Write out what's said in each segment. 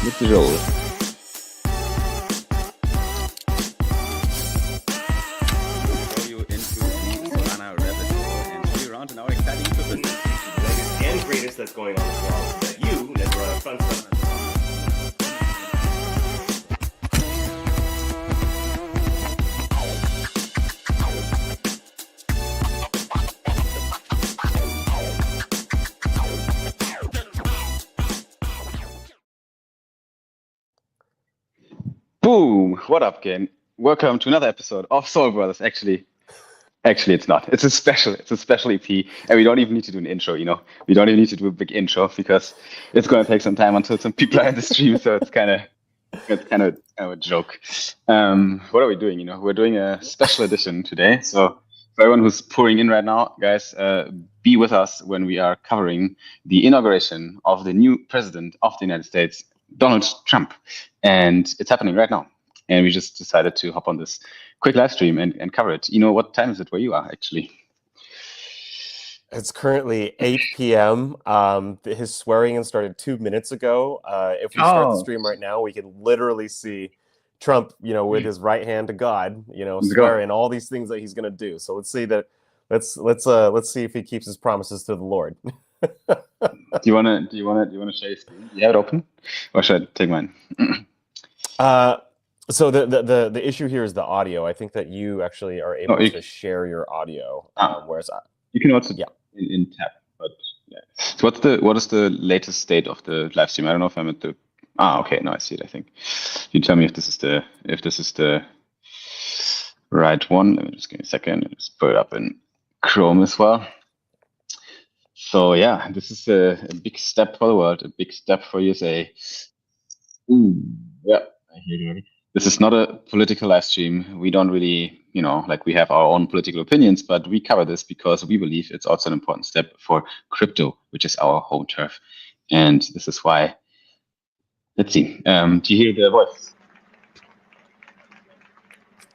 Let's roll. Throw you into the Solana rabbit hole and show you around in our exciting ecosystem. The latest and greatest that's going on as well, so that you never run out of fun stuff. Boom! What up, gang? Welcome to another episode of Soul Brothers. Actually, it's not. It's a special EP, and we don't even need to do an intro. You know, we don't even need to do a big intro because it's going to take some time until some people are in the stream. So it's kind of a joke. What are we doing? You know, we're doing a special edition today. So for everyone who's pouring in right now, guys, be with us when we are covering the inauguration of the new president of the United States, Donald Trump. And it's happening right now. And we just decided to hop on this quick live stream and cover it. You know, what time is it where you are, actually? It's currently 8 p.m. His swearing-in started 2 minutes ago. If we start the stream right now, we can literally see Trump, you know, with his right hand to God, you know, swearing all these things that he's going to do. So let's see let's see if he keeps his promises to the Lord. Do you want to share your screen? You have it open, or should I take mine? So the issue here is the audio. I think that you actually are able to share your audio, whereas you can also in tap. But yeah. So what is the latest state of the live stream? I don't know if I'm at the. Okay, no, I see it. I think you tell me if this is the right one. Let me just give me a second. I'll just put it up in Chrome as well. So yeah, this is a big step for the world, a big step for USA. Ooh, yeah, I hear you already. This is not a political live stream. We don't really, you know, like we have our own political opinions, but we cover this because we believe it's also an important step for crypto, which is our home turf. And this is why. Let's see. Do you hear the voice?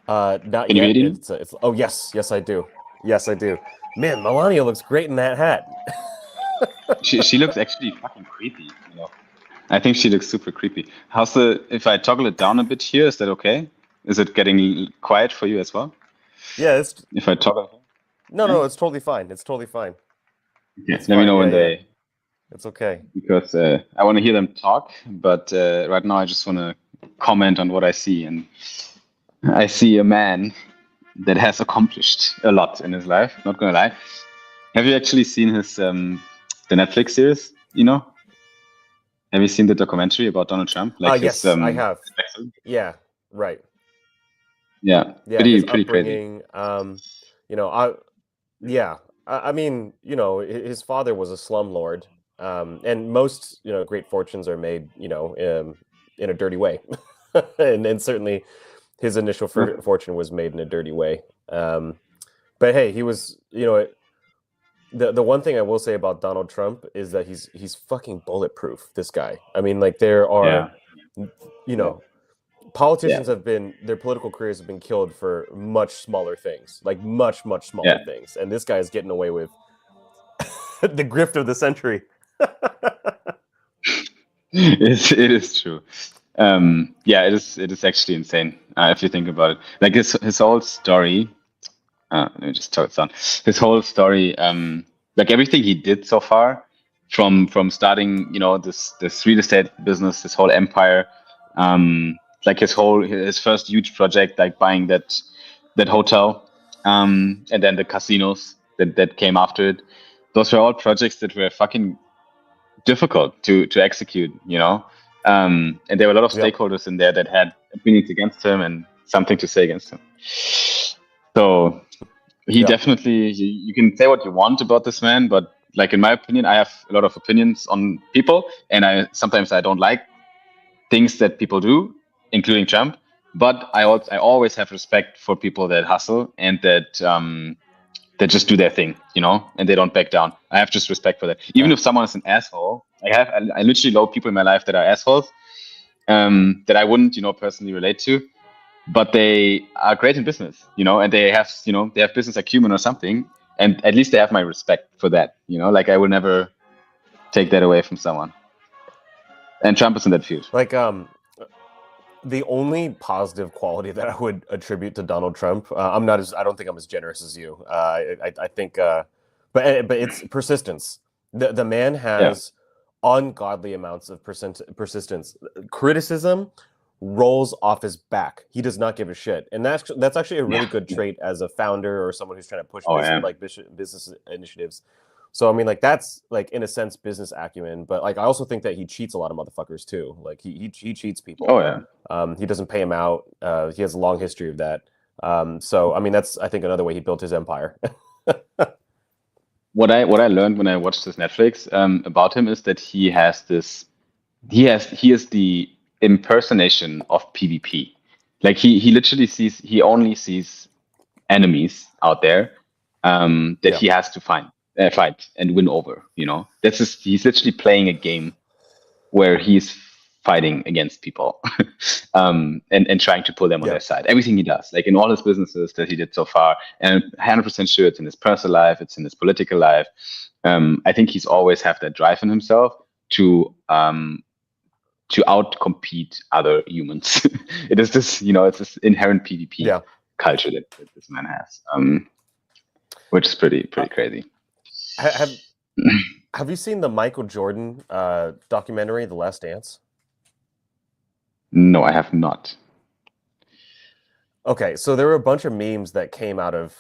Not yet. It's oh yes I do. Yes, I do. Man, Melania looks great in that hat. she looks actually fucking creepy, you know. I think she looks super creepy. If I toggle it down a bit here, is that okay? Is it getting quiet for you as well? Yeah, if I toggle. No, it's totally fine. It's totally fine. Okay, let me know when they. It's okay. Because I want to hear them talk, but right now I just want to comment on what I see, and I see a man that has accomplished a lot in his life. Not gonna lie. Have you actually seen his the Netflix series? You know, have you seen the documentary about Donald Trump? Yes, I have. Yeah, right. Yeah, pretty crazy. You know, I mean, you know, his father was a slumlord, and most, you know, great fortunes are made, you know, in a dirty way, and certainly his initial fortune was made in a dirty way. But hey, he was, you know, the one thing I will say about Donald Trump is that he's fucking bulletproof. This guy. I mean, like there are, you know, politicians have been, their political careers have been killed for much smaller things, like much smaller things, and this guy is getting away with the grift of the century. It is true. It is actually insane if you think about it. Like his whole story. Let me just turn it on. His whole story, like everything he did so far, from starting, you know, this real estate business, this whole empire, like his first huge project, like buying that hotel, and then the casinos that came after it. Those were all projects that were fucking difficult to execute, you know. And there were a lot of stakeholders in there that had opinions against him and something to say against him. So he definitely, you can say what you want about this man, but like in my opinion, I have a lot of opinions on people, and sometimes I don't like things that people do, including Trump. But I always have respect for people that hustle and that just do their thing, you know, and they don't back down. I have just respect for that. Even if someone is an asshole, I literally know people in my life that are assholes, that I wouldn't, you know, personally relate to. But they are great in business, you know, and they have business acumen or something, and at least they have my respect for that, you know. Like I will never take that away from someone. And Trump is in that field. Like, the only positive quality that I would attribute to Donald Trump, I don't think I'm as generous as you. I think, but it's persistence. The man has ungodly amounts of persistence. Criticism rolls off his back. He does not give a shit, and that's actually a really good trait as a founder or someone who's trying to push business initiatives. So I mean, like, that's like, in a sense, business acumen. But like, I also think that he cheats a lot of motherfuckers too. Like he cheats people. Oh yeah. He doesn't pay him out. He has a long history of that. So I mean, that's, I think, another way he built his empire. What I learned when I watched this Netflix about him is that he is the impersonation of PvP. Like he literally only sees enemies out there that he has to fight and win over. You know, he's literally playing a game where he's fighting against people and trying to pull them on their side. Everything he does, like in all his businesses that he did so far, and 100% sure it's in his personal life, it's in his political life. I think he's always have that drive in himself to outcompete other humans. It is this, it's this inherent PvP culture that this man has, which is pretty crazy. Have you seen the Michael Jordan documentary, The Last Dance? No, I have not. Okay, so there were a bunch of memes that came out of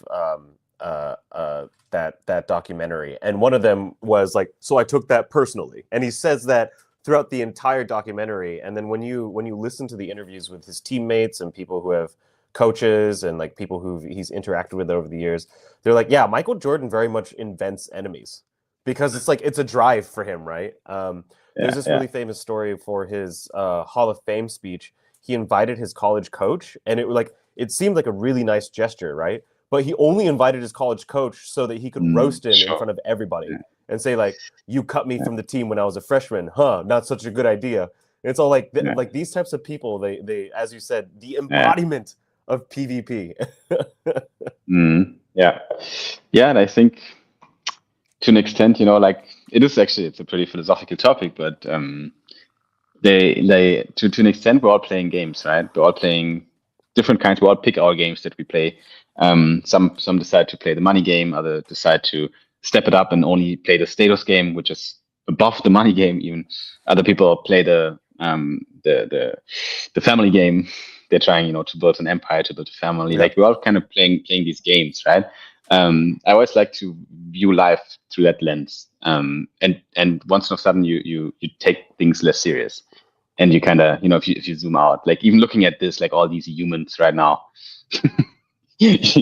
that documentary, and one of them was like, "So I took that personally," and he says that throughout the entire documentary. And then when you listen to the interviews with his teammates and people who have coaches and like people who he's interacted with over the years, they're like, "Yeah, Michael Jordan very much invents enemies." Because it's like, it's a drive for him, right? There's this really famous story for his Hall of Fame speech. He invited his college coach, and it seemed like a really nice gesture, right? But he only invited his college coach so that he could roast him in front of everybody and say, like, "You cut me from the team when I was a freshman, huh? Not such a good idea." And it's all like, like these types of people, they as you said, the embodiment of PvP. And I think, to an extent, like, it's a pretty philosophical topic, but they to an extent, we're all playing games, right? We're all playing different kinds. We all pick our games that we play. Some decide to play the money game, others decide to step it up and only play the status game, which is above the money game. Even other people play the family game. They're trying, to build an empire, to build a family. Like, we're all kind of playing these games, right? I always like to view life through that lens, and once in a sudden you take things less serious, and you kind of, if you zoom out, like, even looking at this, like all these humans right now, it's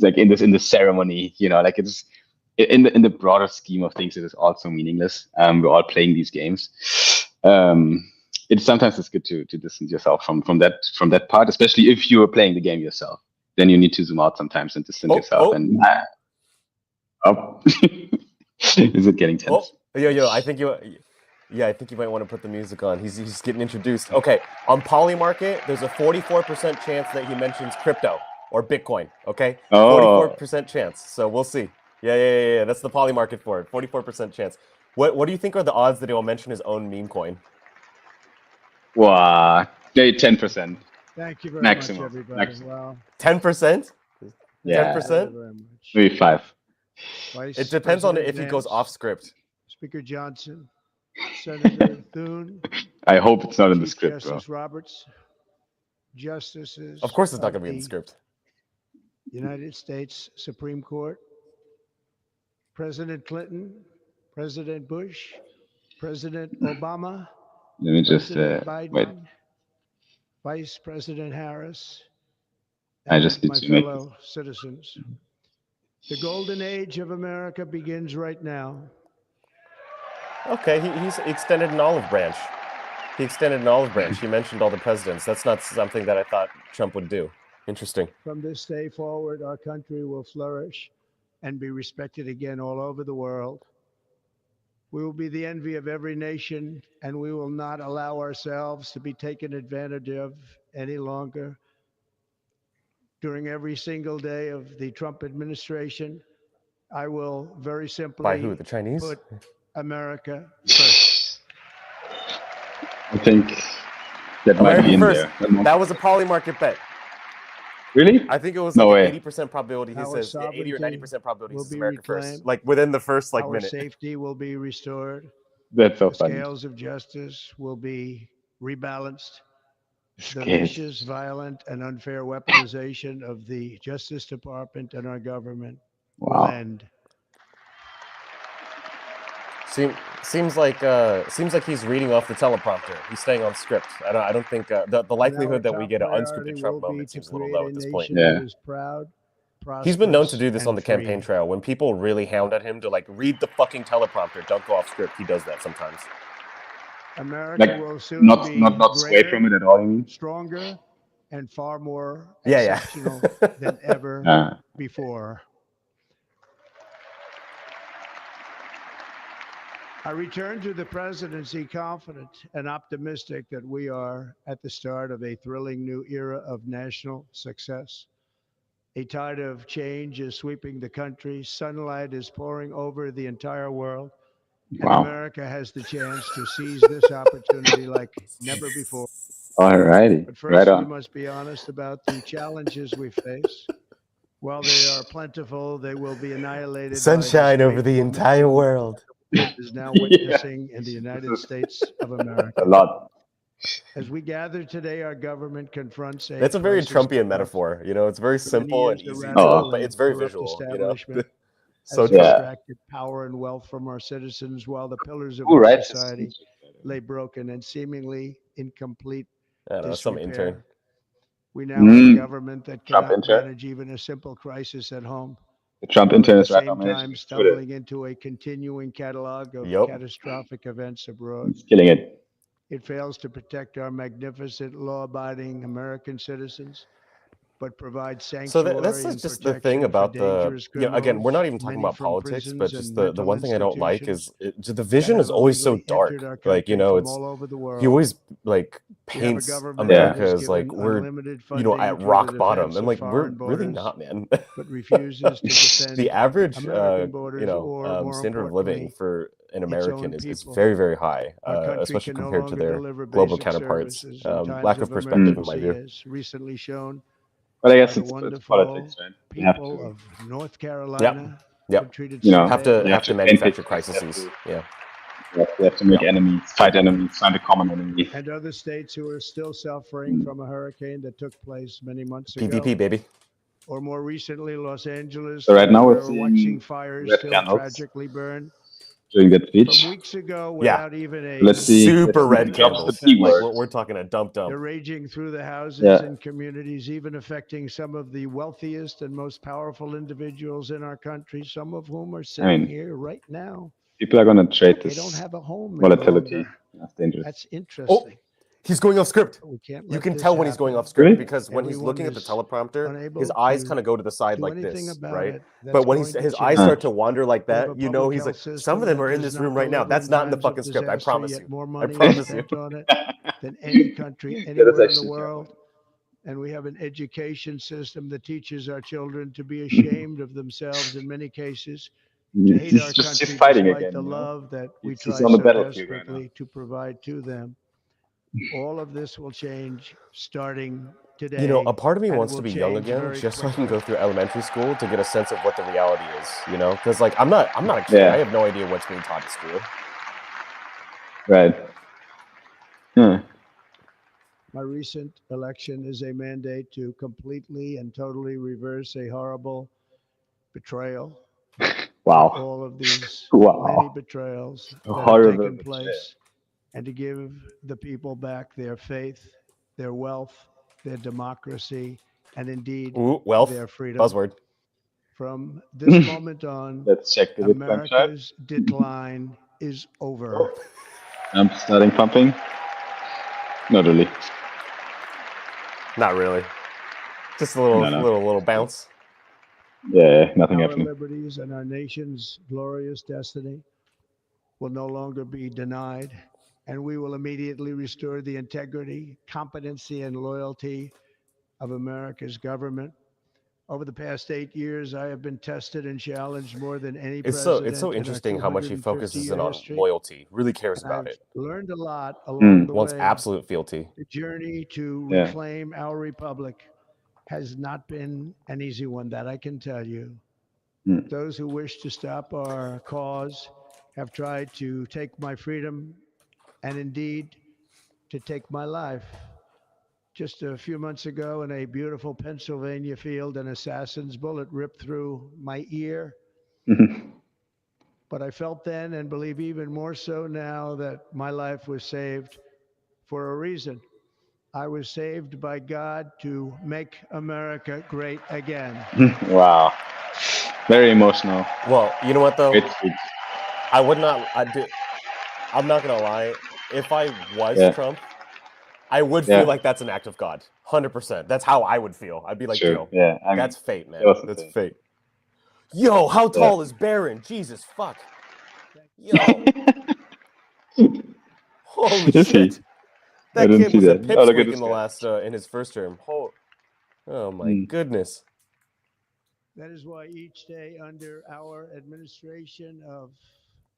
like in this ceremony, like, it's in the broader scheme of things, it is also meaningless. We're all playing these games. It's good to distance yourself from that part, especially if you are playing the game yourself. Then you need to zoom out sometimes and distance yourself. And is it getting tense? I think you might want to put the music on. He's getting introduced. Okay, on Polymarket, there's a 44% chance that he mentions crypto or Bitcoin. Okay, 44% chance. So we'll see. Yeah. That's the Polymarket for it. 44% chance. What do you think are the odds that he will mention his own meme coin? Wow, 10%. Thank you very maximum. much, everybody. Maximum. Well, 10%? Yeah. 10%? Maybe 5. It depends on if he goes off script. Speaker Johnson, Senator Thune. I hope it's not in the script, Justice bro. Roberts, justices. Of course, it's not going to be in the script. United States Supreme Court, President Clinton, President Bush, President Obama. Let me just Biden, wait. Vice President Harris, I just need my to make fellow citizens. The golden age of America begins right now. Okay, he's extended an olive branch. He extended an olive branch. He mentioned all the presidents. That's not something that I thought Trump would do. Interesting. From this day forward, our country will flourish and be respected again all over the world. We will be the envy of every nation, and we will not allow ourselves to be taken advantage of any longer. During every single day of the Trump administration, I will very simply By who? The Chinese? put America first. I think that might be America in first. there. That was a polymarket bet. Really? I think it was No like way. an 80% probability. He Our says 80 or 90% probability he will says be America first. reclaimed. Like within the first Our minute. safety will be restored. That's so The funny. scales of justice will be rebalanced. The Scales. vicious, violent, and unfair weaponization of the Justice Department and our government will Wow. end. Seems like he's reading off the teleprompter. He's staying on script. I don't think the likelihood that we get an unscripted Trump moment seems a little low at this point. Yeah. That is proud, He's been known to do this prosperous, on the and free. campaign trail. When people really hound at him to like read the fucking teleprompter, don't go off script. He does that sometimes. America Like will soon not be sway from it at all. You mean? stronger, and far more Yeah. exceptional than ever before. I return to the presidency confident and optimistic that we are at the start of a thrilling new era of national success. A tide of change is sweeping the country. Sunlight is pouring over the entire world. And Wow. America has the chance to seize this opportunity like never before. Alrighty. But first, Right we on. must be honest about the challenges we face. While they are plentiful, they will be annihilated. Sunshine over the entire world. Is now witnessing in the United States of America. A lot. As we gather today, our government confronts a That's a very crisis Trumpian metaphor. You know, it's very simple and years, easy, the but it's very corrupt visual. You know, establishment so has Trump. extracted power and wealth from our citizens, while the pillars of Who our writes this society speech? lay broken and seemingly incomplete I don't know, some disrepair. intern. We now have a government that Trump cannot intern? manage even a simple crisis at home. The Trump While intern at is the right now same managing time his Twitter. stumbling into a continuing catalog of Yup. catastrophic events abroad. He's killing it. It fails to protect our magnificent, law-abiding American citizens, but provides So sanctuary that's and just the thing protection for about the, dangerous you know, again, we're not even criminals, talking many about from politics, but prisons just and the mental one thing I don't like is institutions the that vision is have always so illegally dark. entered our Like, you country know, from it's all over the world. he always like We have a paints government America that is as like given we're, unlimited you know, funding at to rock the bottom, defense and of like we're foreign really borders, not, man. but refuses to defend The average, American borders, you know, or more standard of living importantly, for an its American own is people. very, very high, Our country especially can no compared to longer their deliver global basic counterparts. services in times Lack of perspective, in my emergency, view. as recently shown But I by guess the it's wonderful politics, right? You have people to, of North Yep. Carolina, Yep. been treated you so know, Have badly. to you have to paint manufacture pictures. You have crises. to, Yeah. you have to make Yeah. enemies, fight enemies, find a common enemy. And other states who are still suffering from a hurricane that took place many months ago. PPP, baby. Or more recently, Los Angeles, So right now we're where watching seeing fires red still candles tragically burn. during that speech. From weeks ago, Yeah. without even a Let's see. Super Let's see red who drops the candles. T Like word. we're talking a dump They're dump. raging through the houses Yeah. and communities, even affecting some of the wealthiest and most powerful individuals in our country, some of whom are sitting here right now. People are going to trade They don't this have a home any volatility. longer. That's dangerous. That's interesting. He's going off script. We can't You let can this tell when he's going happen. off script Really? because when he's Everyone looking at the is teleprompter, unable his eyes to kind of go to the side do like anything this, about right? it. That's But when going to his eyes change. start to wander like We have that, a you know public he's like, health some of them system are that in does this not room right now. deliver That's in not in the times of fucking script. I disaster, promise yet you. more I money is promise you. spent on it than any country Yeah, that's anywhere in the actually true. world. And we have an education system that teaches our children to be ashamed of themselves in many cases, to hate our He's country fighting despite again, the you know? love that we He's try on the so battlefield right now. desperately to provide to them. All of this will change starting today. You know, a part of me and it wants to will be young change again, very just so I can quickly. go through elementary school to get a sense of what the reality is. You know, because like I'm not a kid. Yeah. I have no idea what's being taught at school. Right. Yeah. My recent election is a mandate to completely and totally reverse a horrible betrayal. Wow. All of these Wow. many betrayals A that have horrible taken betrayal. place, and to give the people back their faith, their wealth, their democracy, and indeed Ooh, wealth, their freedom. buzzword. From this moment on, Let's check the Bitcoin chart. America's decline is over. I'm starting pumping. Not really. Not really. Just a little, No. little bounce. Yeah, nothing Our happening. liberties and our nation's glorious destiny will no longer be denied, and we will immediately restore the integrity, competency, and loyalty of America's government. Over the past 8 years, I have been tested and challenged more than any It's president so in our interesting how much he 250 focuses in year on history. loyalty. Really cares And about I've it. learned a lot along the Wants way. absolute fealty. The journey to Yeah. reclaim our republic has not been an easy one, that I can tell you. Those who wish to stop our cause have tried to take my freedom and indeed to take my life. Just a few months ago in a beautiful Pennsylvania field, an assassin's bullet ripped through my ear. But I felt then, and believe even more so now, that my life was saved for a reason. I was saved by God to make America great again. Wow. Very emotional. Well, you know what though? Great speech. I would not. I'm not gonna lie. If I was Yeah. Trump, I would Yeah. feel like that's an act of God. 100%. That's how I would feel. I'd be like, Sure. yo, Yeah. I mean, that's fate, man. was That's insane. fate. Yo, how tall is Barron? Jesus fuck. Yo. Holy Is he? shit. I That didn't kid see was a that. Oh, look at pipsqueak this in the guy. last in his first term. Oh my goodness. That is why each day under our administration of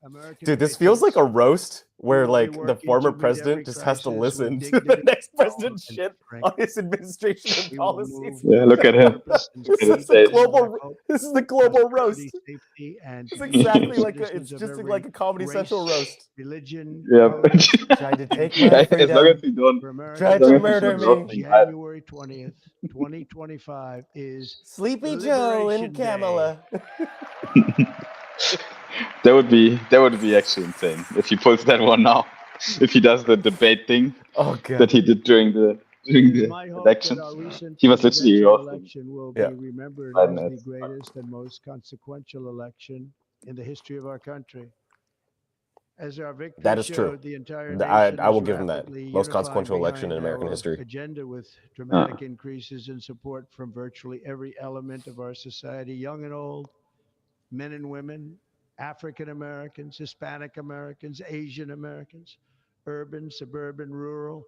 American Dude, this feels like a patriots, roast where will be like the working former to meet president every just has to crisis with listen to the dignity, next power, president's and shit strength. on his administration and We will policies. move Yeah, look at him. purpose and This It is is the safe. global. hope, This is the global prosperity, roast. safety, and It's to be exactly like citizens it's of just every like a Comedy Central race, roast. religion, Yeah. color, Tried to take Yeah, my as long freedom. as we don't, for America. Tried as to long as we murder don't me. roasting either. January 20th, 2025 is Sleepy Joe Liberation and Day. Kamala. That would be actually insane if he pulls that one now. If he does the debate thing Oh god. that he did during the It is my hope that elections. our recent He was literally presidential roasting election will Yeah. be remembered Biden as the as- greatest and most consequential election in the history of our country. As our victory That is true. showed, the entire I nation will is give him that. rapidly Most unified consequential election in behind American our history. agenda, with dramatic increases in support from virtually every element of our society, young and old, men and women, African Americans, Hispanic Americans, Asian Americans, urban, suburban, rural,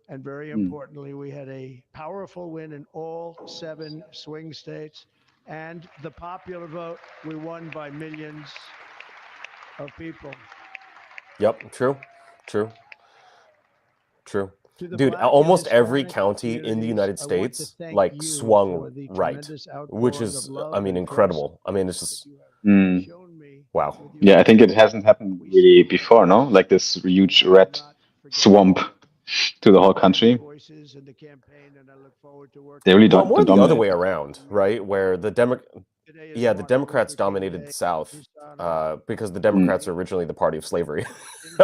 and very importantly, we had a powerful win in all 7 swing states. And the popular vote, we won by millions of people. Yep, true. True. To the Dude, Black and almost every Hispanic county in the United communities, I want to States thank like you swung for the right, tremendous which outpouring is of love I mean and incredible. I mean it's just Mm. shown me wow. with your Yeah, I think it support. hasn't happened really before, no? Like this huge red swamp to the whole country. Voices in the campaign, and I look forward to working They really Well, don't more the other dominate. way around, right? Where the the Democrats dominated the South because the Democrats are originally the party of slavery,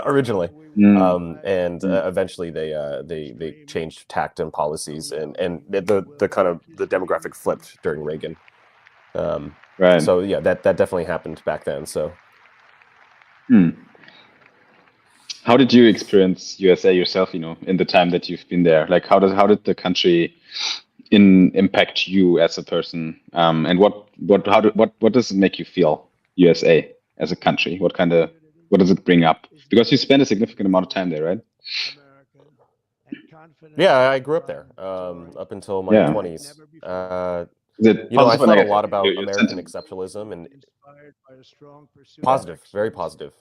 originally, and eventually they changed tact and policies, and the kind of the demographic flipped during Reagan. Right. So yeah, that definitely happened back then. So. How did you experience USA yourself? You know, in the time that you've been there, like how did the country impact you as a person? And what does it make you feel? USA as a country, what does it bring up? Because you spent a significant amount of time there, right? Yeah, I grew up there up until my 20s. Is it You know, I positive or thought a negative? lot about Your American sentiment. exceptionalism and positive, very positive.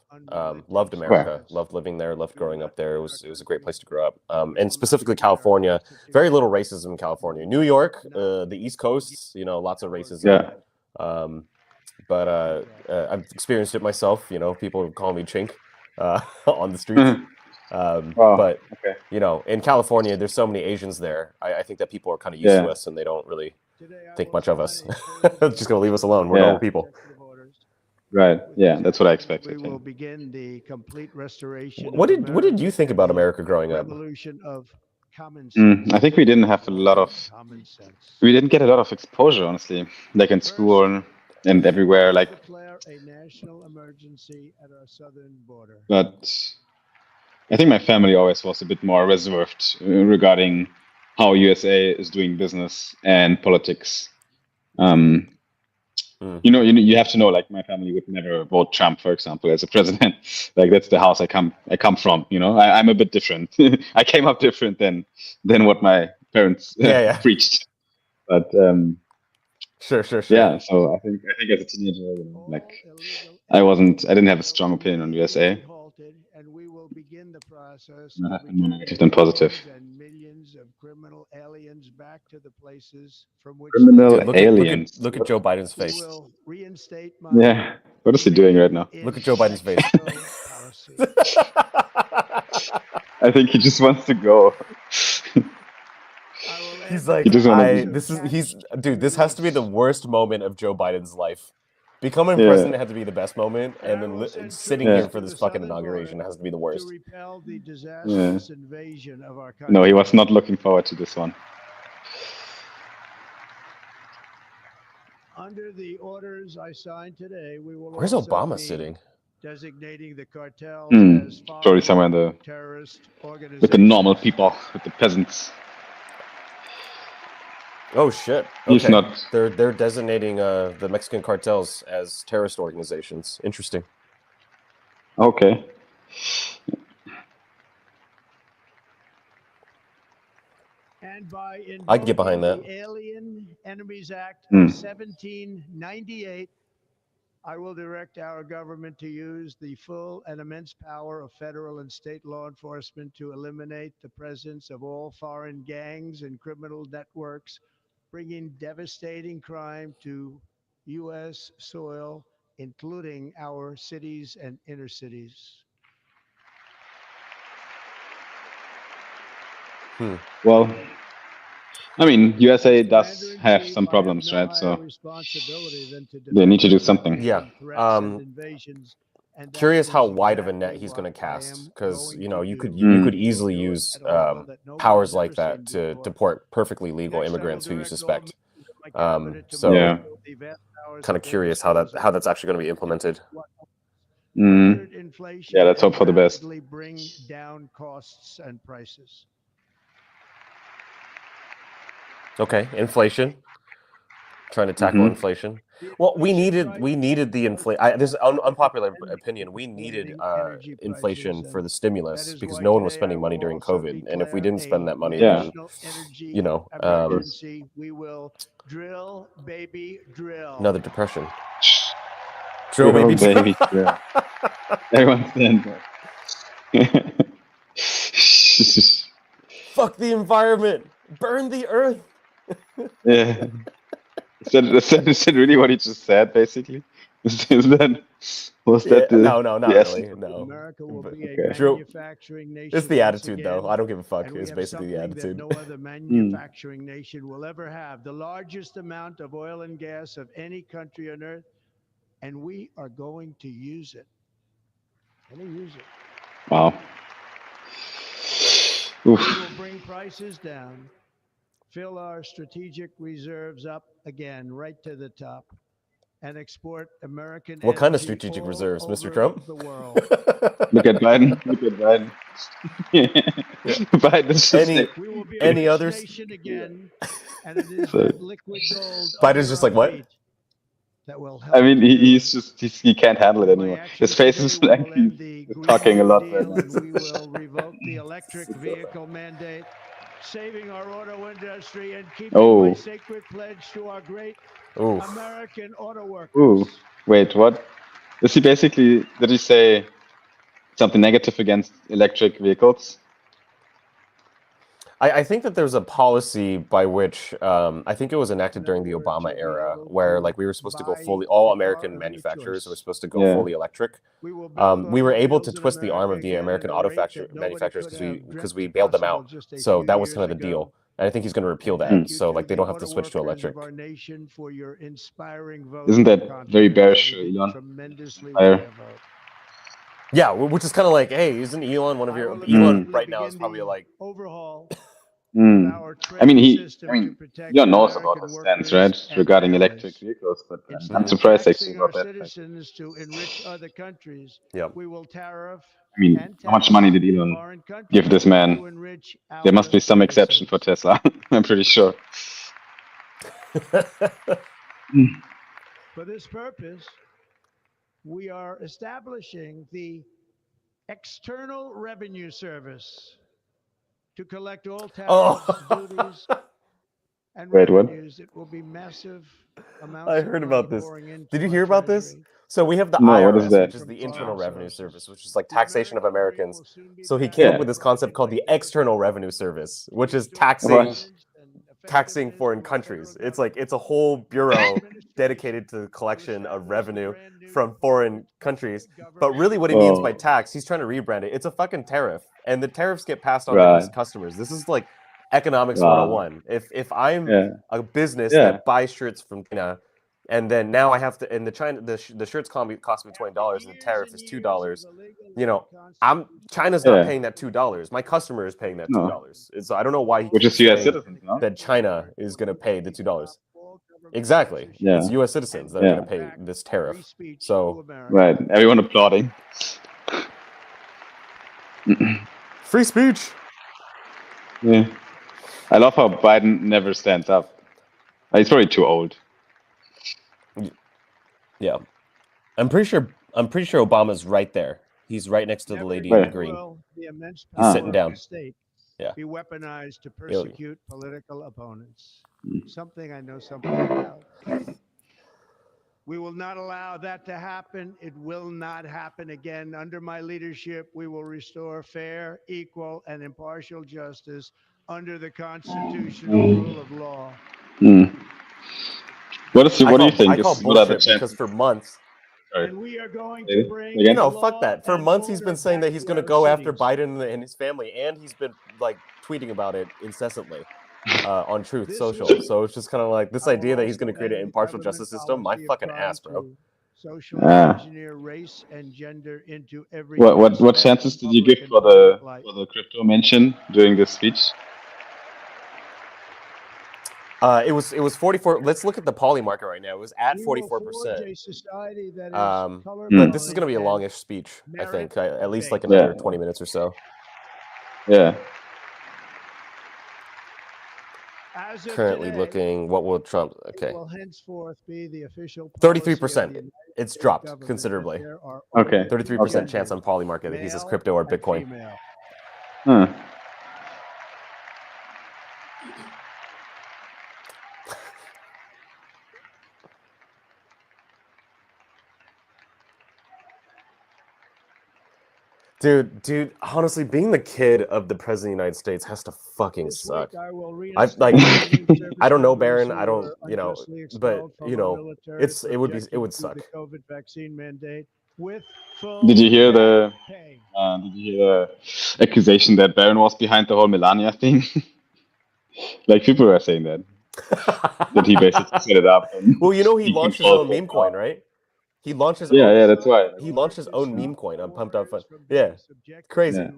Loved America, loved living there, loved growing up there. It was a great place to grow up. And specifically California, very little racism in California. New York, the East Coast, you know, lots of racism. Yeah. But I've experienced it myself. You know, people call me chink on the streets. But okay. you know, in California, there's so many Asians there. I think that people are kind of used to us, and they don't really think much of us. Just gonna leave us alone. We're normal people. Right. Yeah, that's what I expected. We will begin the complete restoration. What did you think about America growing up? Revolution of common sense. I think we didn't have we didn't get a lot of exposure, honestly, like in school and everywhere. Like, declare a national emergency at our southern border. but I think my family always was a bit more reserved regarding how USA is doing business and politics. You have to know, like, my family would never vote Trump, for example, as a president. Like, that's the house I come from. You know, I'm a bit different. I came up different than what my parents preached. But Sure. Yeah, so I think as a teenager, like I didn't have a strong opinion on USA. Halted, and we will begin the process I of have been more returning negative than positive. millions and millions of criminal aliens back to the places from which Criminal Dude, aliens. look at Joe Biden's we face. will reinstate my Yeah, what is he doing right now? Look at Joe Biden's face. policy. I think he just wants to go. He's like, He doesn't want to be. dude, this has to be the worst moment of Joe Biden's life. Becoming Yeah. president had to be the best moment, and then sitting Yeah. here for this fucking inauguration has to be the worst. To repel the disastrous invasion of our country. No, he was not looking forward to this one. Under the orders I signed today, we will Where's also Obama be sitting? designating the cartels as Probably somewhere in the terrorist organizations. with the normal people, with the peasants. Oh shit! He's Okay, not. they're designating the Mexican cartels as terrorist organizations. Interesting. Okay. And by I can get behind that. the Alien Enemies Act of 1798, I will direct our government to use the full and immense power of federal and state law enforcement to eliminate the presence of all foreign gangs and criminal networks, bringing devastating crime to U.S. soil, including our cities and inner cities. Well, I mean, USA does have some problems, right? So they need to do something. Yeah. Curious how wide of a net he's going to cast, because you could easily use powers like that to deport perfectly legal immigrants who you suspect. So kind of curious how that's actually going to be implemented. Yeah, let's hope for the best. Bring down costs and prices. Okay, inflation. Trying to tackle inflation. Well, we needed the inflation. This is unpopular opinion. We needed inflation for the stimulus because no one was spending money during COVID, and if we didn't spend that money, then we will drill, baby, drill. Another depression. Drill, baby, drill. Drill. Everyone stand up. Fuck the environment. Burn the earth. Yeah. Is that really what he just said, basically? Was that the... No, not really. No. America will be a True. manufacturing nation. It's the attitude, though. I don't give a fuck. It's basically the attitude. No other manufacturing nation will ever have the largest amount of oil and gas of any country on earth, and we are going to use it. Wow. We will bring prices down, fill our strategic reserves up again right to the top, and export American What kind of strategic reserves, Mr. Trump? The world. Look at Biden. Biden. Any others? Again, and it is that liquid gold Biden's just like, what? That will help. I mean, he can't handle it anymore. His face is like he's talking a lot. We will revoke the electric vehicle mandate, saving our auto industry and keeping my sacred pledge to our great American auto workers. Wait, what? Did he say something negative against electric vehicles? I think that there's a policy by which I think it was enacted during the Obama era, where like we were supposed to go fully. All American manufacturers were supposed to go fully electric. We were able to twist the arm of the American auto manufacturers because we bailed them out. So that was kind of the deal. And I think he's going to repeal that, so like they don't have to switch to electric. Isn't that very bearish, Elon? Yeah, which is kind of like, hey, isn't Elon one of your Elon right now is probably like overhaul. I mean, Elon knows about the stance, right, regarding electric vehicles, but I'm surprised actually about that. Citizens to enrich other countries. Yeah. We will tariff. I mean, how much money did Elon give this man? There must be some exception for Tesla. I'm pretty sure. For this purpose, we are establishing the External Revenue Service to collect all taxes, duties, and Wait, what? revenues. It will be massive amounts I of heard money about this. pouring into Did you our hear about this? treasury. So we have the No, what is IRS, that? which is the From Internal foreign Revenue sources. Service, which is like The taxation of American dream Americans. will soon be So he back came Yeah. up with this for concept called the everybody. External Revenue Service, which is Restored taxing What? and taxing effectiveness foreign from the federal countries. It's government. a whole bureau Administration dedicated to the will collection of establish the revenue brand new from foreign Department of countries. But Government really what he means by Oh, tax, he's trying to rebrand it. It's a fucking tariff. And the tariffs get passed on to right. these customers. This is like economics Wow. 101. If I'm Yeah. a business Yeah. that buys shirts from China, and then now I have to, and the shirts cost me $20, and the tariff is $2. You know, China's not Yeah. paying that $2. My customer is paying that No. $2. So I don't know why he Which keeps is US saying citizens, no? that China is going to pay the $2. Exactly. Yeah. It's U.S. citizens that are Yeah. going to pay this tariff. So Right. Everyone applauding. free speech. Yeah. I love how Biden never stands up. He's probably too old. Yeah, I'm pretty sure Obama's right there. He's right next to the lady in Wait. green. The immense He's power sitting of down. the state Yeah. be weaponized to Yo. persecute political opponents. Something I know something about. We will not allow that to happen. It will not happen again. Under my leadership, we will restore fair, equal, and impartial justice under the constitutional rule of law. What do you think? I call What are the bullshit because chances? for months, Sorry. And we are going Say to it bring again? no, law fuck that. For and months he's order been saying back that he's to going to our go after cities. Biden and his family, and he's been like tweeting about it incessantly on Truth This Social. week, So it's just kind of like this I will idea that he's going to also create an end the impartial government justice system. My policy of fucking trying ass, bro. to socially Ah. engineer race and gender into every What aspect chances of did you public give and for private life. the crypto mention during this speech? It was 44. Let's look at the poly market right now. It was at We will 44%. forge a society that is But this is going to be a colorblind longish speech, I think. At least like merit-based. another Yeah. 20 minutes or so. Yeah. As of Currently today, looking, what will Trump? it Okay, will henceforth be the official 33%. policy of the It's United dropped government that considerably. there are Okay. only 33% Okay. chance on poly market that he says male crypto or and Bitcoin. female. Huh. Dude, honestly, being the kid of the president of the United States has to fucking This suck. week I will I've reinstate like, training service I don't know, members Baron. who I don't, were you know, unjustly but expelled from you our know, military it for would objecting suck. to the COVID vaccine mandate with full Did you hear the pay. accusation that Barron was behind the whole Melania thing? Like people were saying that he basically set it up. And Well, you know, he he launched his controls own it meme coin, now. right? He launched his Yeah, own. yeah, that's why. He launched his own meme coin on Pumped Up Fun. Yeah, crazy. Yeah.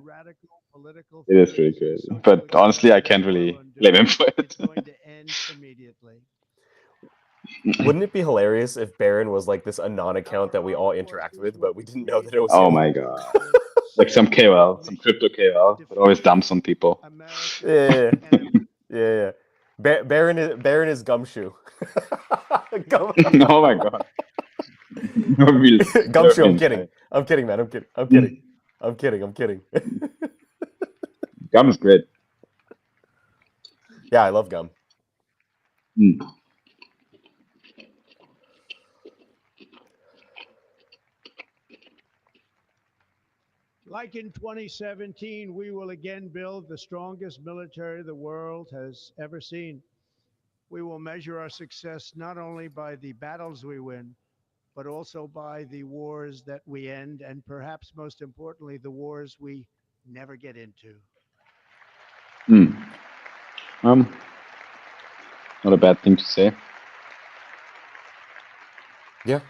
It is pretty crazy. But honestly, I can't really blame him for it. It's going to end immediately. Wouldn't it be hilarious if Baron was like this anon account that we all interact with, but we didn't know that it was Oh him? my god. Like some KOL, some crypto KOL, that always dumps on people. Yeah. Baron is Gumshoe. Oh my god. Gumshoe, I'm kidding. I'm kidding, man. I'm kidding. Gum is great. Yeah, I love gum. Like in 2017, we will again build the strongest military the world has ever seen. We will measure our success not only by the battles we win, but also by the wars that we end, and perhaps most importantly, the wars we never get into. Not a bad thing to say. Yeah.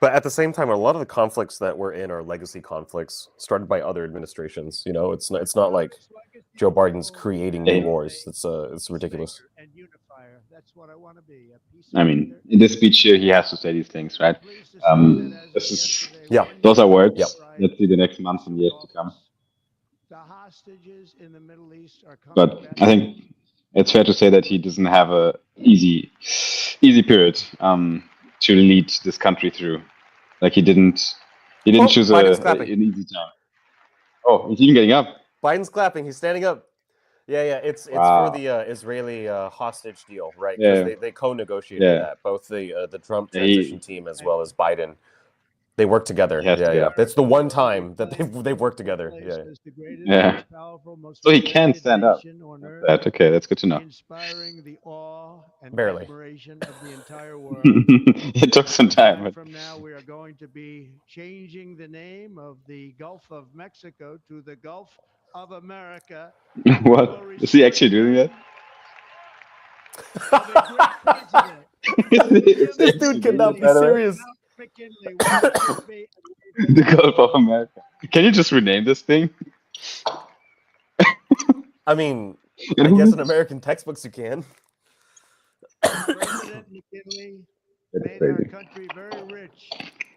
But at the same time, a lot of the conflicts that we're in are legacy conflicts started by other administrations. You know, it's not like Joe Biden's creating new wars. It's ridiculous. That's what I want to be. I mean, in this speech here, he has to say these things, right? This is those are words. Let's see the next months and years to come. The hostages in the Middle East are coming But back. I think it's fair to say that he doesn't have a easy period to lead this country through. Like he didn't choose an easy time. Oh, he's even getting up. Biden's clapping. He's standing up. Yeah. It's for Wow. the Israeli hostage deal, right? Yeah. Because they co-negotiated Yeah. that. Both the Trump Yeah, transition team as well as Biden. They work together. He has to get up. That's the one time that they've worked together. Place Yeah. as the greatest, Yeah. most powerful, most So he can respected stand up. nation on That's earth, that. Okay, that's good to know. inspiring the awe and Barely. admiration of the entire world. It took some time. But... From now, we are going to be changing the name of the Gulf of Mexico to the Gulf of America. What? Is he actually doing that? Of a great president. This dude cannot be serious. McKinley, where should be The Gulf of America. Can you just rename this thing? I mean, I guess in American textbooks you can. President McKinley made our country very rich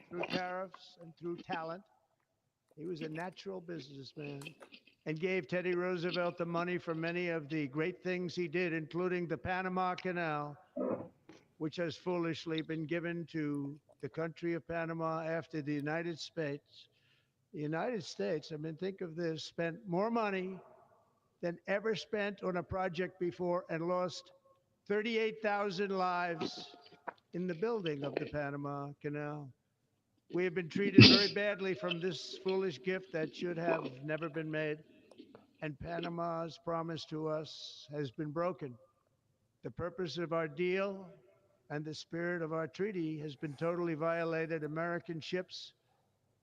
through tariffs and through talent. He was a natural businessman and gave Teddy Roosevelt the money for many of the great things he did, including the Panama Canal, which has foolishly been given to the country of Panama after the United States. The United States, I mean, think of this, spent more money than ever spent on a project before and lost 38,000 lives in the building of the Panama Canal. We have been treated very badly from this foolish gift that should have never been made. And Panama's promise to us has been broken. The purpose of our deal and the spirit of our treaty has been totally violated. American ships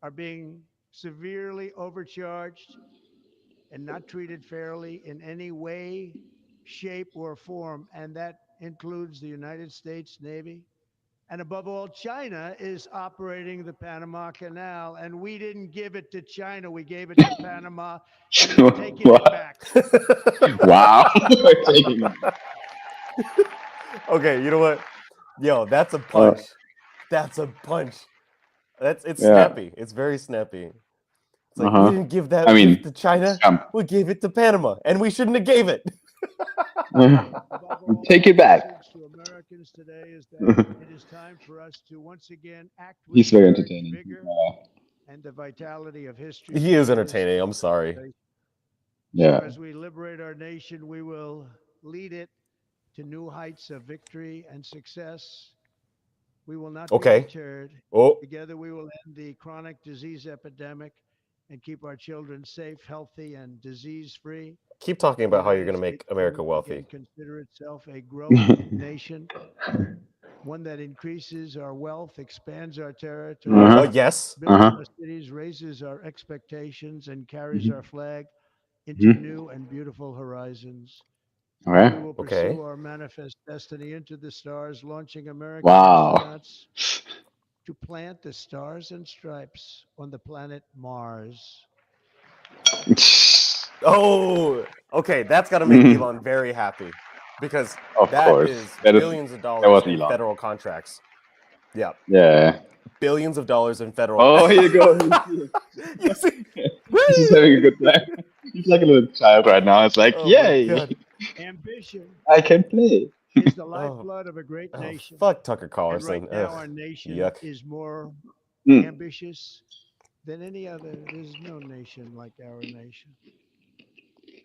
are being severely overcharged and not treated fairly in any way, shape, or form. And that includes the United States Navy. And above all, China is operating the Panama Canal, and we didn't give it to China. We gave it to Panama, and we're taking it back. Wow. We're taking it back. Okay, you know what? Yo, that's a punch. That's a punch. It's snappy. It's very snappy. It's like we didn't give that gift to China. We gave it to Panama, and we shouldn't have gave it. Take it back. To Americans today is that it is time for us to once again act with He's very entertaining. vigor and the vitality of history. He is entertaining. I'm sorry. Yeah. So as we liberate our nation, we will lead it to new heights of victory and success. We will not be deterred. Together, we will end the chronic disease epidemic and keep our children safe, healthy, and disease-free. Keep talking about how you're going to make America wealthy. Consider itself a growth nation, one that increases our wealth, expands our territory, yes, builds our cities, raises our expectations, and carries our flag into new and beautiful horizons. All right. We will pursue our manifest destiny into the stars, launching American astronauts to plant the stars and stripes on the planet Mars. Oh, okay. That's got to make Elon very happy because that is billions of dollars in federal contracts. Yeah. Yeah. Billions of dollars in federal. Oh, here you go. You see? He's having a good time. He's like a little child right now. It's like, yay. Ambition. I can play. Is the lifeblood of a great nation. Fuck Tucker Carlson. And right now, our nation is more ambitious than any other. There's no nation like our nation.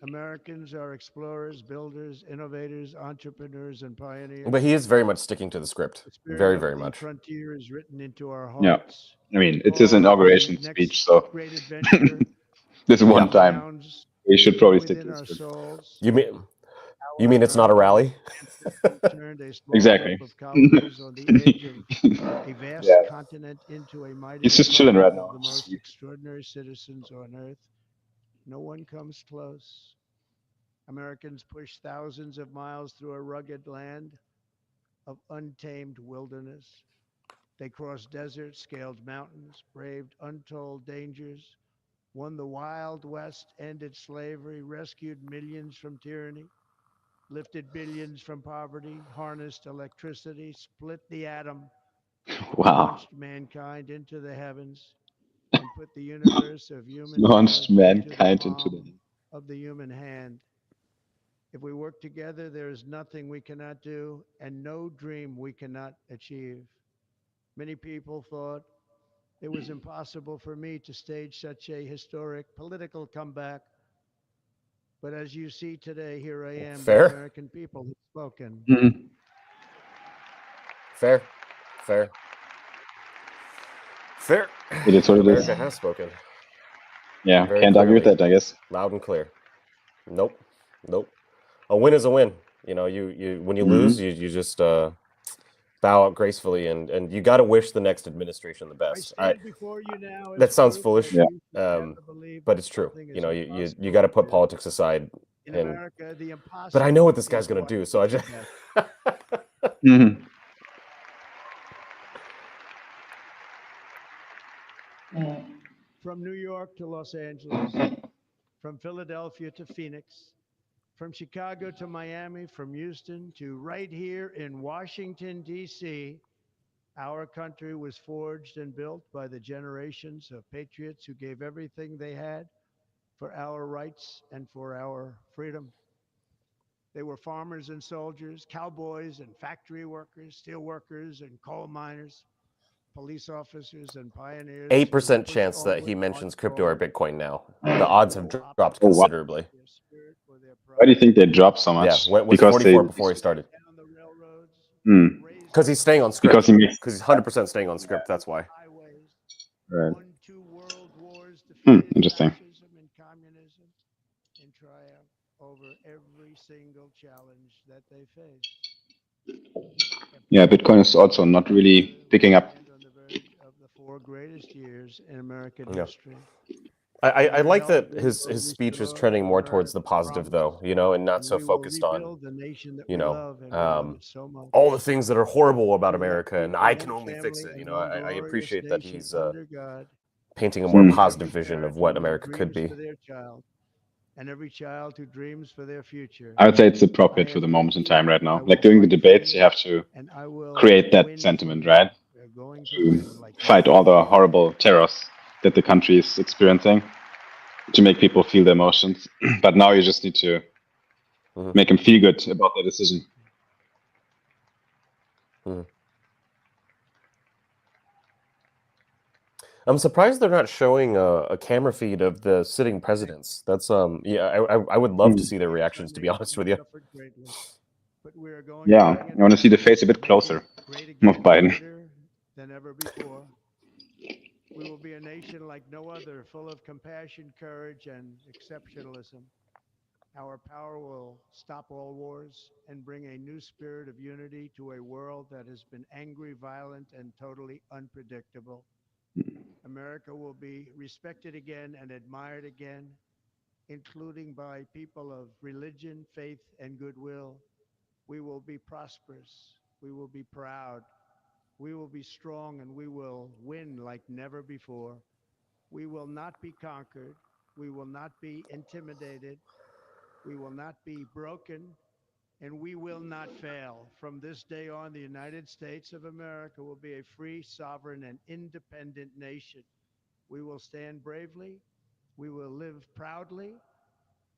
Americans are explorers, builders, innovators, entrepreneurs, and pioneers. But he is very much sticking to the script. Very, very much. The frontier is written into our hearts. Yeah. I mean, it's his inauguration speech, so this one time we should probably stick to the script. You mean it's not a rally? Exactly. A vast continent into a mighty. He's just chilling right now. The most extraordinary citizens on earth. No one comes close. Americans push thousands of miles through a rugged land of untamed wilderness. They crossed deserts, scaled mountains, braved untold dangers, won the Wild West, ended slavery, rescued millions from tyranny, lifted billions from poverty, harnessed electricity, split the atom, launched mankind into the heavens, and put the universe of human launched mankind into the human hand. If we work together, there is nothing we cannot do and no dream we cannot achieve. Many people thought it was impossible for me to stage such a historic political comeback. But as you see today, here I am. The Fair. American people have spoken. Mhm. Fair. Fair. Fair. It is what it is. America has spoken. Yeah, Very can't argue with clearly. that, I guess. Loud and clear. Nope. Nope. A win is a win. You know, you when you Mhm. lose, you just bow out gracefully, and you got to wish the next administration the I best. stand before you now as That sounds proof foolish, that you should never believe but that it's true. something You is know, you impossible got to to put do. politics aside. In And America, the impossible. but I know what this guy's is gonna what do, so I we just. best. Mhm. From New York to Los Angeles, from Philadelphia to Phoenix, from Chicago to Miami, from Houston to right here in Washington, D.C., our country was forged and built by the generations of patriots who gave everything they had for our rights and for our freedom. They were farmers and soldiers, cowboys and factory workers, steel workers and coal miners, police officers and pioneers. 8% chance that he mentions crypto or Bitcoin now. The odds have dropped Oh, wow. considerably. Why do you think they dropped so Yeah, much? it was Because 44 before he started. Hmm. Because he's staying on script. Because he makes. Because he's 100% staying on script. That's why. Right. Won 2 world wars, Hmm, defeated interesting. fascism and communism, and triumphed over every single challenge that they faced. Yeah, Bitcoin is also not really picking up. Stand on the verge of the 4 greatest years in American Yeah. history. I like Help, that we his will speech is restore trending more America's towards the positive, though, promise, you know, and not and so we will focused on, rebuild the nation that you we know, love, and we love it so much. all the things that are horrible about We will America, and keep I one can only fix family it. You and know, one I glorious appreciate that nation he's under God. painting a more Hmm. positive Every vision of parent what who America could dreams be. for their child, and every child who dreams for their future. I would say it's I appropriate for am the with moment in you. time right I now. will Like during the fight for debates, you, you have to and I will create that win for sentiment, you. right? We're going to To win like fight never all the before. horrible terrors that the country is experiencing, to make people feel the emotions. But now you just need to Mhm. make them feel good about their decision. Mhm. I'm surprised they're not showing a camera feed of the sitting presidents. That's yeah, I would love to see their reactions, to be honest with you. Suffered greatly, but we are going to Yeah, bring it I want to see the back, face a bit make closer it great of again, Biden. greater than ever before. We will be a nation like no other, full of compassion, courage, and exceptionalism. Our power will stop all wars and bring a new spirit of unity to a world that has been angry, violent, and totally unpredictable. America will be respected again and admired again, including by people of religion, faith, and goodwill. We will be prosperous. We will be proud. We will be strong, and we will win like never before. We will not be conquered. We will not be intimidated. We will not be broken, and we will not fail. From this day on, the United States of America will be a free, sovereign, and independent nation. We will stand bravely. We will live proudly.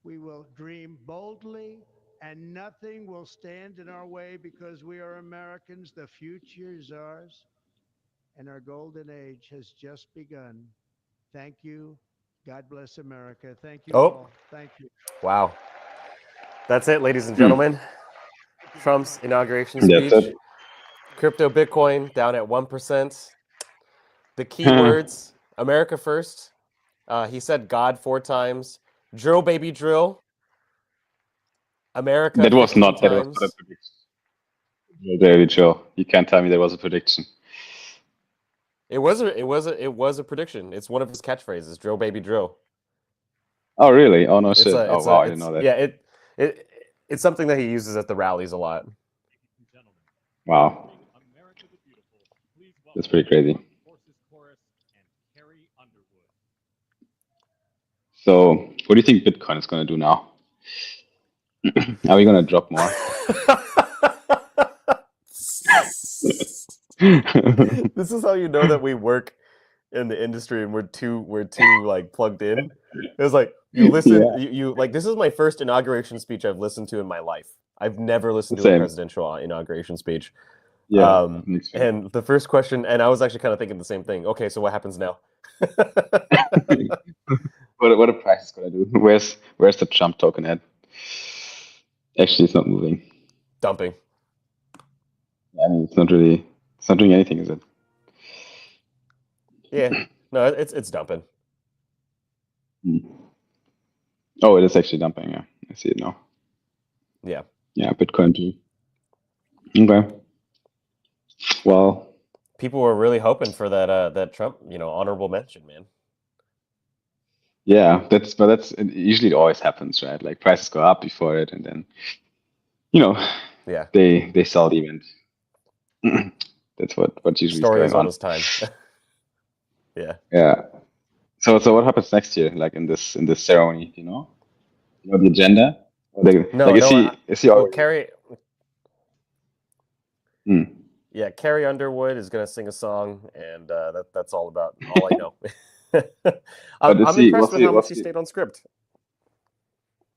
We will dream boldly, and nothing will stand in our way because we are Americans. The future is ours, and our golden age has just begun. Thank you. God bless America. Thank you all. Thank you. Wow. That's it, ladies and gentlemen. Trump's inauguration That's speech. it. Crypto Bitcoin down at 1%. The keywords: America first. He said God 4 times. Drill, baby, drill. America That was 15 not a times. prediction. Very chill. You can't tell me that was a prediction. It was a prediction. It's one of his catchphrases. Drill, baby, drill. Oh really? Oh no It's shit. Oh wow, I didn't know that. Yeah, it's something that he uses at the rallies a lot. Wow, that's pretty crazy. So, what do you think Bitcoin is going to do now? Are we going to drop more? This is how you know that we work in the industry and we're too like plugged in. It's like you listen, Yeah. you like this is my first inauguration speech I've listened to in my life. I've never listened to a Same. presidential inauguration speech. Yeah. Makes sense. And the first question, and I was actually kind of thinking the same thing. Okay, so what happens now? What a price is gonna do? Where's the Trump token at? Actually, it's not moving. Dumping. I mean, it's not doing anything, is it? Yeah. No, it's dumping. Oh, it is actually dumping. Yeah, I see it now. Yeah. Yeah, Bitcoin too. Okay. Well, People were really hoping for that Trump, honorable mention, man. yeah, that's usually it always happens, right? Like prices go up before it, and then Yeah. they sell the event. That's what usually Story is as going old on. as time. Yeah. Yeah. So what happens next year? Like in this ceremony, you know the agenda? No, Is he well, already? Yeah, Carrie Underwood is gonna sing a song, and that's all I know. I'm impressed with how much he stayed on script.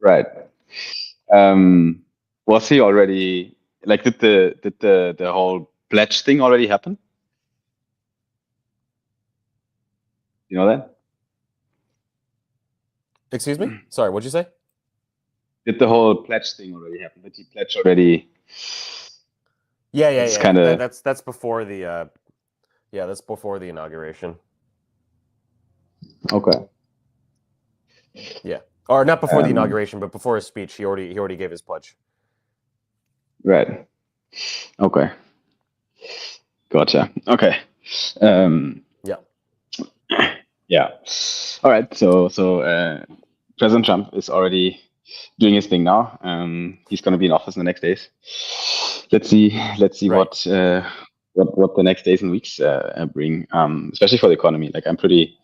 Right. Was he already like did the whole pledge thing already happen? You know that? Excuse me? Sorry, what'd you say? Did the whole pledge thing already happen? Did he pledge already? Yeah. It's kinda... That's before the that's before the inauguration. Okay. Yeah. Or not before the inauguration, but before his speech. He already gave his pledge. Right. Okay. Gotcha. Okay. Yeah. Yeah. All right. So President Trump is already doing his thing now. He's going to be in office in the next days. Let's see Right. what the next days and weeks bring, especially for the economy. Like I'm pretty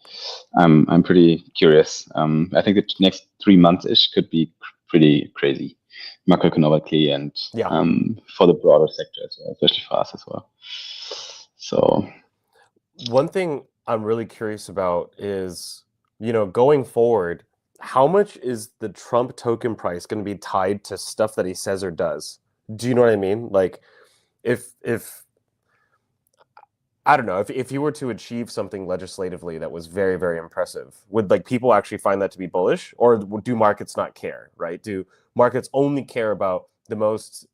curious. I think the next 3 months ish could be pretty crazy, macroeconomically and for the broader sector as well, especially for us as well. So one thing I'm really curious about is, going forward, how much is the Trump token price going to be tied to stuff that he says or does? Do you know what I mean? Like, if I don't know, if you were to achieve something legislatively that was very, very impressive, would like people actually find that to be bullish, or do markets not care? Right? Do markets only care about the most,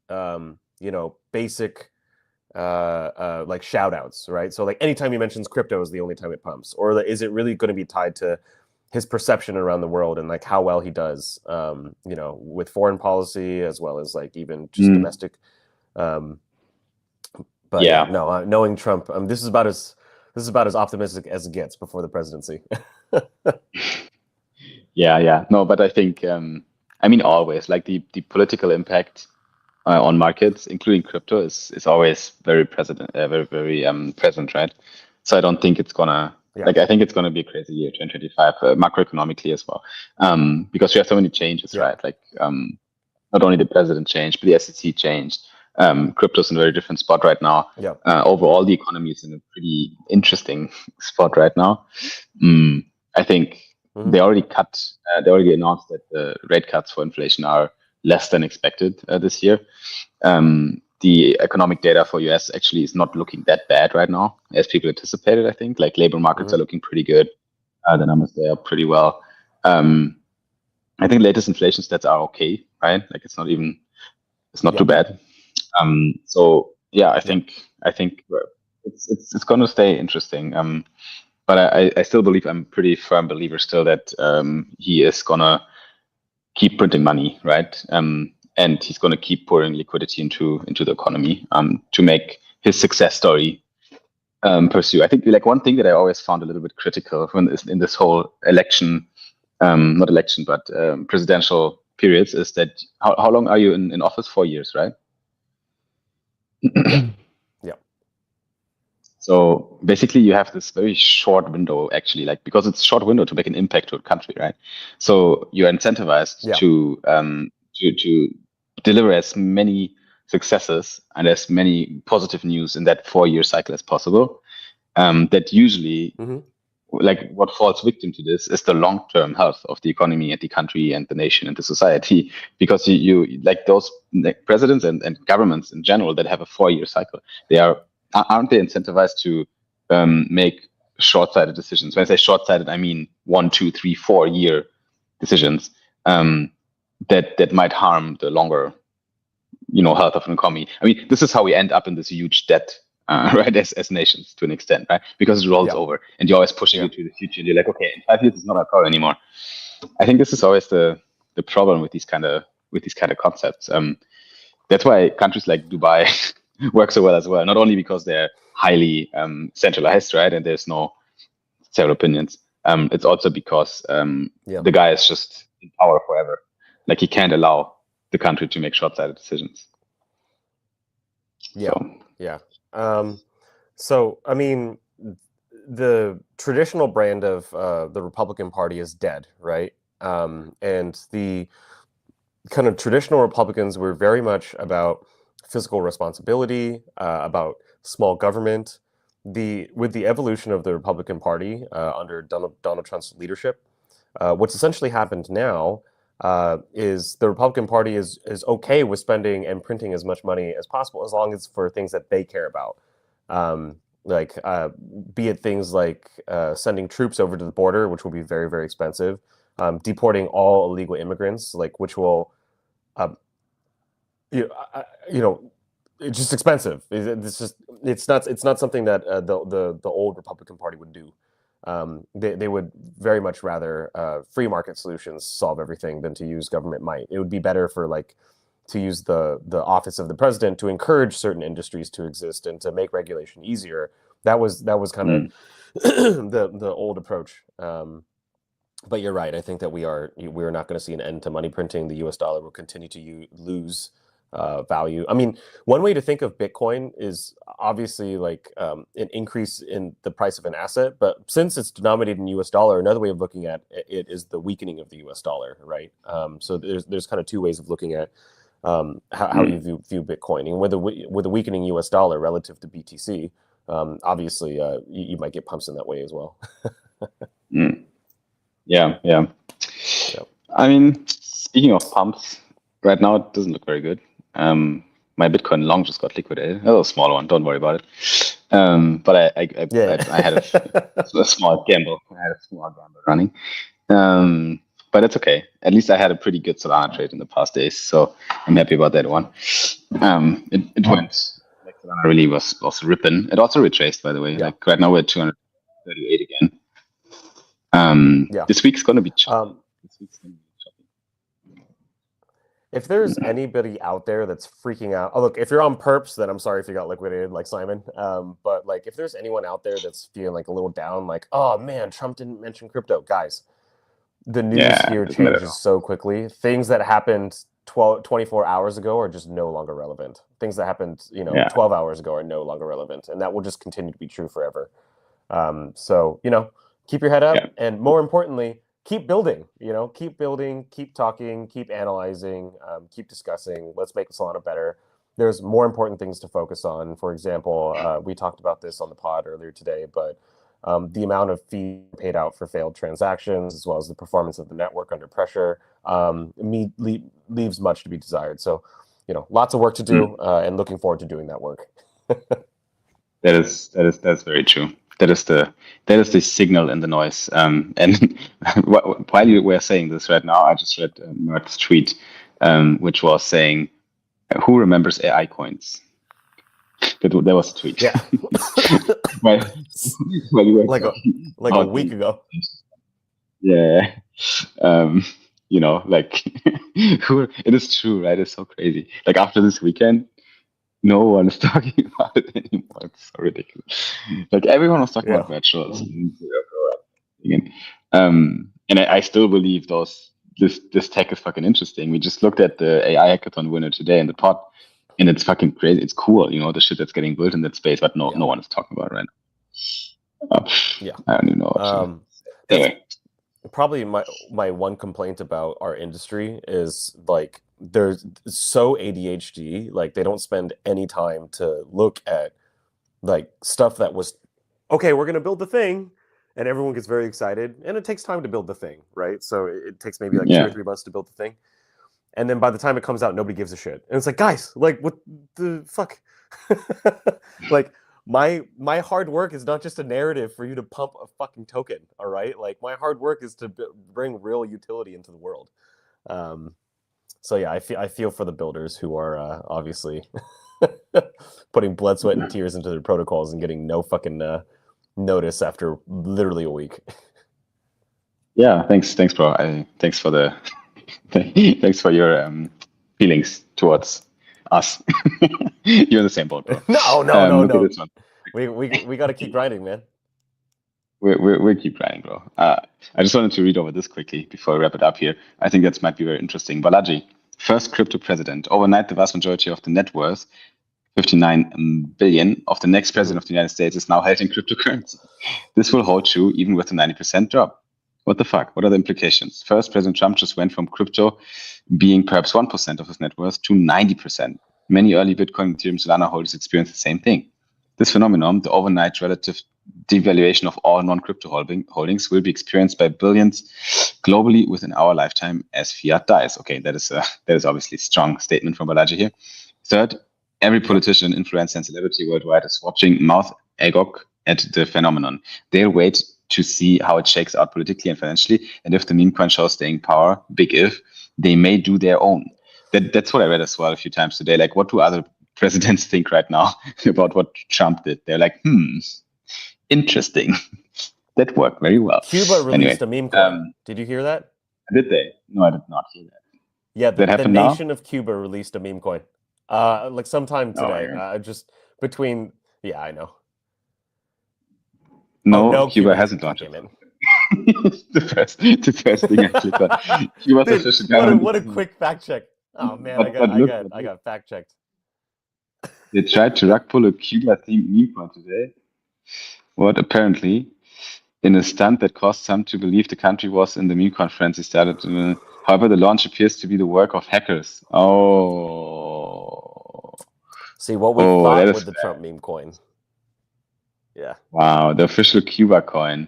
basic, like shout outs, right? So like anytime he mentions crypto is the only time it pumps, or is it really going to be tied to his perception around the world and like how well he does, with foreign policy as well as like even just domestic. But yeah, no, knowing Trump, this is about as optimistic as it gets before the presidency. Yeah. No, but I think always like the political impact on markets, including crypto, is always very present, right? So I don't think it's gonna I think it's gonna be a crazy year, 2025, macroeconomically as well, because we have so many changes, right? Like not only the president changed, but the SEC changed. Crypto's in a very different spot right now. Overall, the economy is in a pretty interesting spot right now. I think they already announced that the rate cuts for inflation are less than expected this year. The economic data for US actually is not looking that bad right now, as people anticipated. I think like labor markets are looking pretty good. The numbers there are pretty well. I think latest inflation stats are okay, right? Like it's not too bad. So yeah, I think it's going to stay interesting. But I still believe, I'm pretty firm believer still that he is gonna keep printing money, right? And he's gonna keep pouring liquidity into the economy to make his success story pursue. I think like one thing that I always found a little bit critical in this whole election, not election, but presidential periods, is that how long are you in office? 4 years, right? Yeah. So basically, you have this very short window, actually, like because it's a short window to make an impact to a country, right? So you're incentivized to deliver as many successes and as many positive news in that 4-year cycle as possible. That usually like what falls victim to this is the long-term health of the economy and the country and the nation and the society, because you like those like presidents and governments in general that have a 4-year cycle, aren't they incentivized to make short-sighted decisions? When I say short-sighted, I mean 1, 2, 3, 4-year decisions that might harm the longer health of an economy. I mean, this is how we end up in this huge debt, right, as nations to an extent, right? Because it rolls over, and you're always pushing it to the future. And you're like, okay, in 5 years it's not my problem anymore. I think this is always the problem with these kind of concepts. That's why countries like Dubai work so well as well. Not only because they're highly centralized, right, and there's no several opinions. It's also because the guy is just in power forever. Like he can't allow the country to make short-sighted decisions. So I mean, the traditional brand of the Republican Party is dead, right? And the kind of traditional Republicans were very much about fiscal responsibility, about small government. With the evolution of the Republican Party under Donald Trump's leadership, what's essentially happened now is the Republican Party is okay with spending and printing as much money as possible, as long as it's for things that they care about. Be it things like sending troops over to the border, which will be very, very expensive, deporting all illegal immigrants, like which will, it's just expensive. It's not something that the old Republican Party would do. They would very much rather free market solutions solve everything than to use government might. It would be better for to use the office of the president to encourage certain industries to exist and to make regulation easier. That was kind of the old approach. But you're right. I think that we're not going to see an end to money printing. The U.S. dollar will continue to lose value. I mean, one way to think of Bitcoin is obviously an increase in the price of an asset, but since it's denominated in U.S. dollar, another way of looking at it is the weakening of the U.S. dollar, right? So there's kind of two ways of looking at how you view Bitcoin. And with a weakening U.S. dollar relative to BTC, obviously you might get pumps in that way as well. Yeah. I mean, speaking of pumps, right now it doesn't look very good. My Bitcoin long just got liquidated. A little small one, don't worry about it. But I had a small gamble. Running. But it's okay. At least I had a pretty good Solana trade in the past days, so I'm happy about that one. It went like Solana really was also ripping. It also retraced, by the way. Yeah. Like right now we're at 238 again. This week's gonna be choppy. If there's anybody out there that's freaking out, look, if you're on perps, then I'm sorry if you got liquidated like Simon. But if there's anyone out there that's feeling a little down, oh man, Trump didn't mention crypto, guys. The news here changes so quickly. Things that happened 24 hours ago are just no longer relevant. Things that happened, 12 hours ago are no longer relevant, and that will just continue to be true forever. So keep your head up, and more importantly, keep building, keep talking, keep analyzing, keep discussing. Let's make Solana better. There's more important things to focus on. For example, we talked about this on the pod earlier today, but the amount of fee paid out for failed transactions, as well as the performance of the network under pressure, leaves much to be desired. So, lots of work to do, and looking forward to doing that work. That's very true. That is the signal in the noise. And while you were saying this right now, I just read Mert's tweet, which was saying, "Who remembers AI coins?" That was a tweet. Yeah. while you were a week ago. Yeah. It is true, right? It's so crazy. Like after this weekend, no one is talking about it anymore. It's so ridiculous. Like everyone was talking about virtuals. And I still believe this tech is fucking interesting. We just looked at the AI hackathon winner today in the pod, and it's fucking crazy. It's cool, the shit that's getting built in that space, but no one is talking about it right now. I don't even know. Anyway. Probably my one complaint about our industry is they're so ADHD, they don't spend any time to look at stuff that was okay, we're gonna build the thing, and everyone gets very excited, and it takes time to build the thing, right? So it takes maybe like 2 Yeah. or 3 months to build the thing, and then by the time it comes out, nobody gives a shit, and it's like, guys, like, what the fuck? Like, my hard work is not just a narrative for you to pump a fucking token, all right? Like, my hard work is to bring real utility into the world. So yeah, I feel for the builders who are obviously putting blood, sweat, and tears into their protocols and getting no fucking notice after literally a week. Yeah, thanks, bro. Thanks for the thanks for your feelings towards us. You're in the same boat, bro. No. Look at this one. We got to keep grinding, man. We'll keep grinding, bro. I just wanted to read over this quickly before we wrap it up here. I think that might be very interesting. Balaji, first crypto president. Overnight, the vast majority of the net worth, 59 billion, of the next president of the United States is now held in cryptocurrency. This will hold true even with a 90% drop. What the fuck? What are the implications? First, President Trump just went from crypto being perhaps 1% of his net worth to 90%. Many early Bitcoin, Ethereum, Solana holders experienced the same thing. This phenomenon, the overnight relative devaluation of all non-crypto holdings, will be experienced by billions globally within our lifetime as fiat dies. Okay, that is obviously a strong statement from Balaji here. Third, every politician, influencer, and celebrity worldwide is watching mouth agog at the phenomenon. They'll wait to see how it shakes out politically and financially, and if the meme coin shows staying power, big if, they may do their own. That's what I read as well a few times today. Like, what do other presidents think right now about what Trump did? They're like, interesting. That worked very well. Cuba released a meme coin. Did you hear that? Did they? No, I did not hear that. Yeah, the now? nation of Cuba released a meme coin. Like sometime today. Just between, yeah, I know. No, Cuba hasn't launched it. the first thing I clicked on. Cuba's official government. What a quick fact check. Oh man, I got fact checked. They tried to rug pull a Cuba-themed meme coin today. What apparently, in a stunt that caused some to believe the country was in the meme coin frenzy started. However, the launch appears to be the work of hackers. Oh. See what we thought with the Trump meme coin. Yeah. Wow, the official Cuba coin.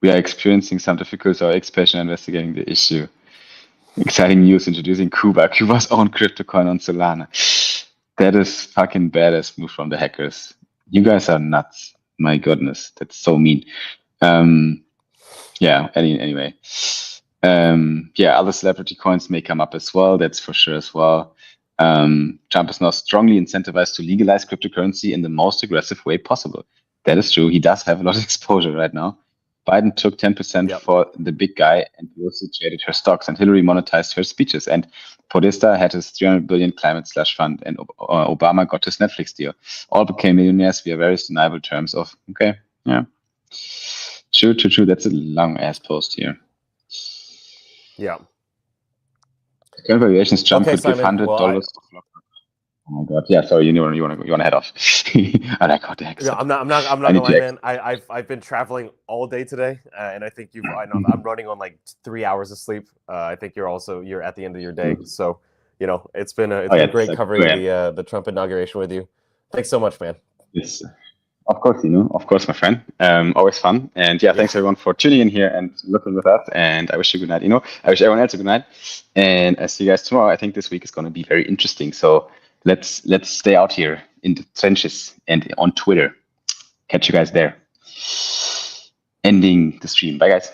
We are experiencing some difficulties. Our experts are investigating the issue. Exciting news introducing Cuba's own crypto coin on Solana. That is fucking badass move from the hackers. You guys are nuts. My goodness, that's so mean. Yeah, anyway. Other celebrity coins may come up as well. That's for sure as well. Trump is now strongly incentivized to legalize cryptocurrency in the most aggressive way possible. That is true. He does have a lot of exposure right now. Biden took 10% for the big guy, and Pelosi traded her stocks, and Hillary monetized her speeches, and Podesta had his 300 billion climate/fund, and Obama got his Netflix deal. All became millionaires via various deniable terms of, okay, yeah. True. That's a long ass post here. Yeah. Current valuations Trump could Simon, give $100. Oh my god! Yeah, sorry. You want to head off? I like how the heck. Yeah, I'm not gonna lie, man. I've been traveling all day today, and I think I'm running on like 3 hours of sleep. I think you're at the end of your day, so it's been been great covering the Trump inauguration with you. Thanks so much, man. Yes, of course, my friend. Always fun, and thanks everyone for tuning in here and looking with us. And I wish you good night. I wish everyone else a good night, and I see you guys tomorrow. I think this week is going to be very interesting. So. Let's stay out here in the trenches and on Twitter. Catch you guys there. Ending the stream. Bye, guys.